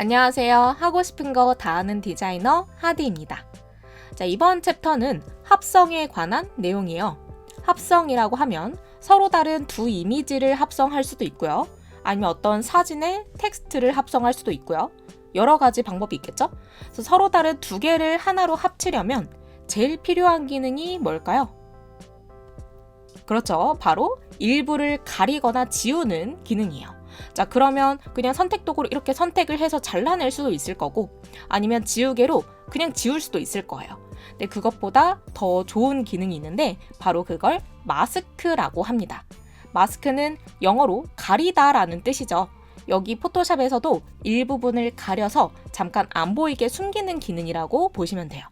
안녕하세요. 하고 싶은 거 다 하는 디자이너 하디입니다. 자, 이번 챕터는 합성에 관한 내용이에요. 합성이라고 하면 서로 다른 두 이미지를 합성할 수도 있고요. 아니면 어떤 사진에 텍스트를 합성할 수도 있고요. 여러 가지 방법이 있겠죠? 그래서 서로 다른 두 개를 하나로 합치려면 제일 필요한 기능이 뭘까요? 그렇죠. 바로 일부를 가리거나 지우는 기능이에요. 자, 그러면 그냥 선택 도구로 이렇게 선택을 해서 잘라낼 수도 있을 거고, 아니면 지우개로 그냥 지울 수도 있을 거예요. 근데 그것보다 더 좋은 기능이 있는데 바로 그걸 마스크라고 합니다. 마스크는 영어로 가리다라는 뜻이죠. 여기 포토샵에서도 일부분을 가려서 잠깐 안 보이게 숨기는 기능이라고 보시면 돼요.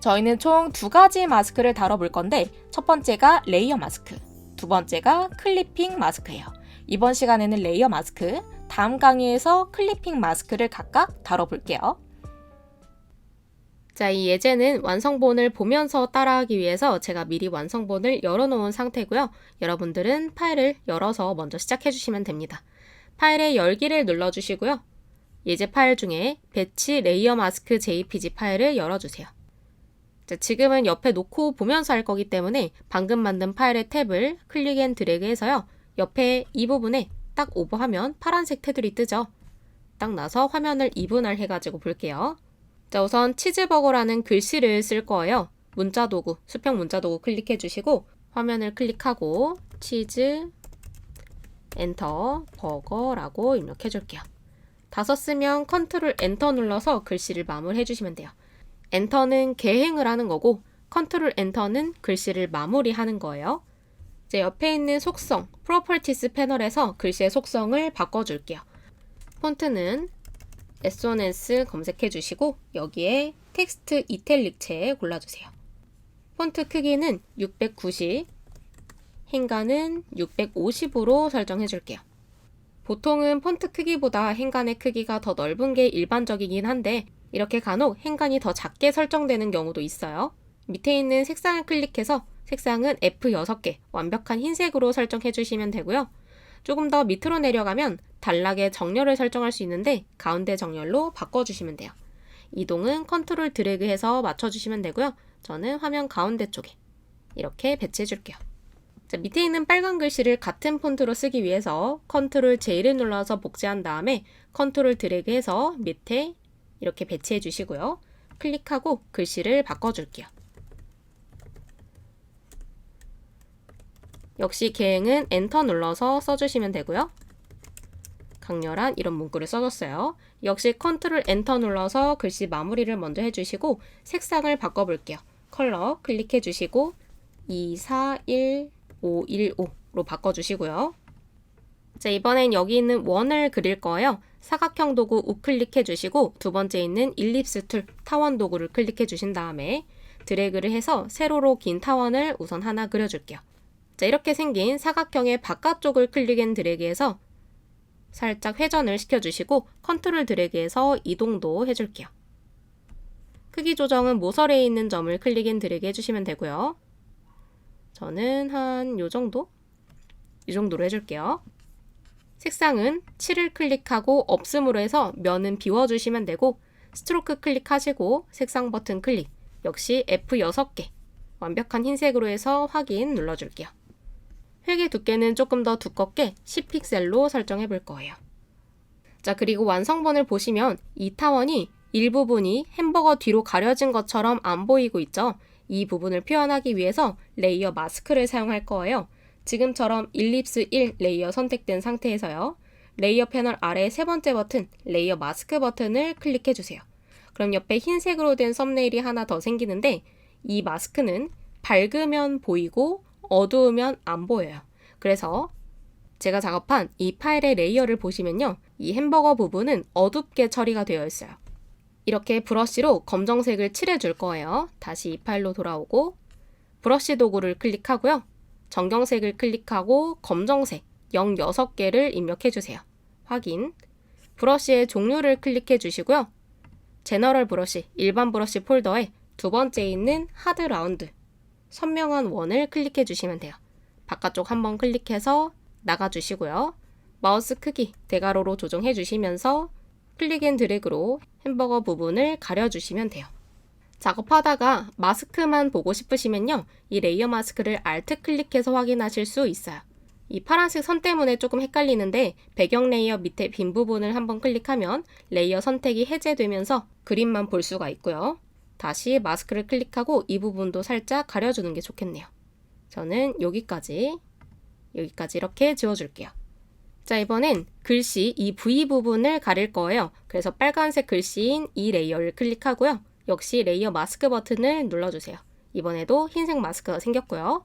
저희는 총 두 가지 마스크를 다뤄볼 건데, 첫 번째가 레이어 마스크, 두 번째가 클리핑 마스크예요. 이번 시간에는 레이어 마스크, 다음 강의에서 클리핑 마스크를 각각 다뤄볼게요. 자, 이 예제는 완성본을 보면서 따라하기 위해서 제가 미리 완성본을 열어놓은 상태고요. 여러분들은 파일을 열어서 먼저 시작해주시면 됩니다. 파일의 열기를 눌러주시고요. 예제 파일 중에 배치 레이어 마스크 JPG 파일을 열어주세요. 자, 지금은 옆에 놓고 보면서 할 거기 때문에 방금 만든 파일의 탭을 클릭 앤 드래그 해서요. 옆에 이 부분에 딱 오버하면 파란색 테두리 뜨죠. 딱 나서 화면을 이분할 해가지고 볼게요. 자, 우선 치즈버거라는 글씨를 쓸 거예요. 문자도구, 수평 문자도구 클릭해 주시고 화면을 클릭하고 치즈 엔터 버거라고 입력해 줄게요. 다 썼으면 컨트롤 엔터 눌러서 글씨를 마무리해 주시면 돼요. 엔터는 개행을 하는 거고 컨트롤 엔터는 글씨를 마무리하는 거예요. 이제 옆에 있는 속성, 프로퍼티스 패널에서 글씨의 속성을 바꿔줄게요. 폰트는 S1S 검색해 주시고 여기에 텍스트 이탈릭체 골라주세요. 폰트 크기는 690, 행간은 650으로 설정해 줄게요. 보통은 폰트 크기보다 행간의 크기가 더 넓은 게 일반적이긴 한데 이렇게 간혹 행간이 더 작게 설정되는 경우도 있어요. 밑에 있는 색상을 클릭해서 색상은 F6개, 완벽한 흰색으로 설정해 주시면 되고요. 조금 더 밑으로 내려가면 단락의 정렬을 설정할 수 있는데 가운데 정렬로 바꿔주시면 돼요. 이동은 컨트롤 드래그해서 맞춰주시면 되고요. 저는 화면 가운데 쪽에 이렇게 배치해 줄게요. 자, 밑에 있는 빨간 글씨를 같은 폰트로 쓰기 위해서 컨트롤 J를 눌러서 복제한 다음에 컨트롤 드래그해서 밑에 이렇게 배치해 주시고요. 클릭하고 글씨를 바꿔줄게요. 역시 개행은 엔터 눌러서 써주시면 되고요. 강렬한 이런 문구를 써줬어요. 역시 컨트롤 엔터 눌러서 글씨 마무리를 먼저 해주시고 색상을 바꿔볼게요. 컬러 클릭해 주시고 241515로 바꿔주시고요. 자, 이번엔 여기 있는 원을 그릴 거예요. 사각형 도구 우클릭해 주시고 두 번째 있는 일립스 툴 타원 도구를 클릭해 주신 다음에 드래그를 해서 세로로 긴 타원을 우선 하나 그려줄게요. 자, 이렇게 생긴 사각형의 바깥쪽을 클릭 앤 드래그해서 살짝 회전을 시켜주시고 컨트롤 드래그해서 이동도 해줄게요. 크기 조정은 모서리에 있는 점을 클릭 앤 드래그 해주시면 되고요. 저는 한 요 정도? 이 정도로 해줄게요. 색상은 7을 클릭하고 없음으로 해서 면은 비워주시면 되고 스트로크 클릭하시고 색상 버튼 클릭, 역시 F6개, 완벽한 흰색으로 해서 확인 눌러줄게요. 획의 두께는 조금 더 두껍게 10픽셀로 설정해 볼 거예요. 자, 그리고 완성본을 보시면 이 타원이 일부분이 햄버거 뒤로 가려진 것처럼 안 보이고 있죠? 이 부분을 표현하기 위해서 레이어 마스크를 사용할 거예요. 지금처럼 일립스 1 레이어 선택된 상태에서요. 레이어 패널 아래 세 번째 버튼, 레이어 마스크 버튼을 클릭해 주세요. 그럼 옆에 흰색으로 된 썸네일이 하나 더 생기는데 이 마스크는 밝으면 보이고 어두우면 안 보여요. 그래서 제가 작업한 이 파일의 레이어를 보시면요. 이 햄버거 부분은 어둡게 처리가 되어 있어요. 이렇게 브러쉬로 검정색을 칠해줄 거예요. 다시 이 파일로 돌아오고 브러쉬 도구를 클릭하고요. 정경색을 클릭하고 검정색 06개를 입력해주세요. 확인. 브러쉬의 종류를 클릭해 주시고요. 제너럴 브러쉬, 일반 브러쉬 폴더에 두 번째에 있는 하드 라운드, 선명한 원을 클릭해 주시면 돼요. 바깥쪽 한번 클릭해서 나가주시고요. 마우스 크기 대괄호로 조정해 주시면서 클릭 앤 드래그로 햄버거 부분을 가려주시면 돼요. 작업하다가 마스크만 보고 싶으시면요. 이 레이어 마스크를 Alt 클릭해서 확인하실 수 있어요. 이 파란색 선 때문에 조금 헷갈리는데 배경 레이어 밑에 빈 부분을 한번 클릭하면 레이어 선택이 해제되면서 그림만 볼 수가 있고요. 다시 마스크를 클릭하고 이 부분도 살짝 가려주는 게 좋겠네요. 저는 여기까지 이렇게 지워줄게요. 자, 이번엔 글씨 이 V 부분을 가릴 거예요. 그래서 빨간색 글씨인 이 레이어를 클릭하고요. 역시 레이어 마스크 버튼을 눌러주세요. 이번에도 흰색 마스크가 생겼고요.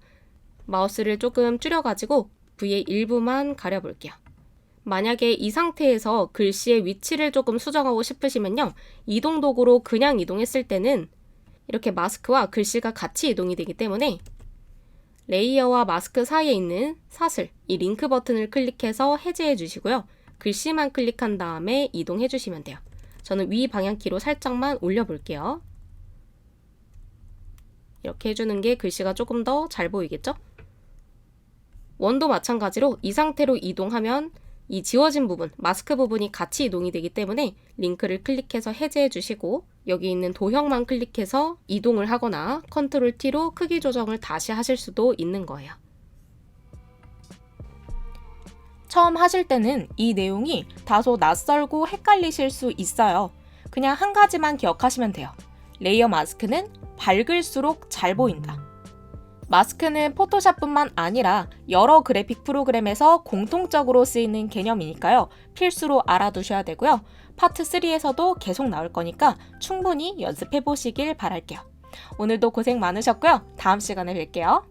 마우스를 조금 줄여가지고 V의 일부만 가려볼게요. 만약에 이 상태에서 글씨의 위치를 조금 수정하고 싶으시면요. 이동 도구로 그냥 이동했을 때는 이렇게 마스크와 글씨가 같이 이동이 되기 때문에 레이어와 마스크 사이에 있는 사슬, 이 링크 버튼을 클릭해서 해제해 주시고요. 글씨만 클릭한 다음에 이동해 주시면 돼요. 저는 위 방향키로 살짝만 올려볼게요. 이렇게 해주는 게 글씨가 조금 더 잘 보이겠죠? 원도 마찬가지로 이 상태로 이동하면 이 지워진 부분, 마스크 부분이 같이 이동이 되기 때문에 링크를 클릭해서 해제해 주시고 여기 있는 도형만 클릭해서 이동을 하거나 컨트롤 T로 크기 조정을 다시 하실 수도 있는 거예요. 처음 하실 때는 이 내용이 다소 낯설고 헷갈리실 수 있어요. 그냥 한 가지만 기억하시면 돼요. 레이어 마스크는 밝을수록 잘 보인다. 마스크는 포토샵뿐만 아니라 여러 그래픽 프로그램에서 공통적으로 쓰이는 개념이니까요. 필수로 알아두셔야 되고요. 파트 3에서도 계속 나올 거니까 충분히 연습해 보시길 바랄게요. 오늘도 고생 많으셨고요. 다음 시간에 뵐게요.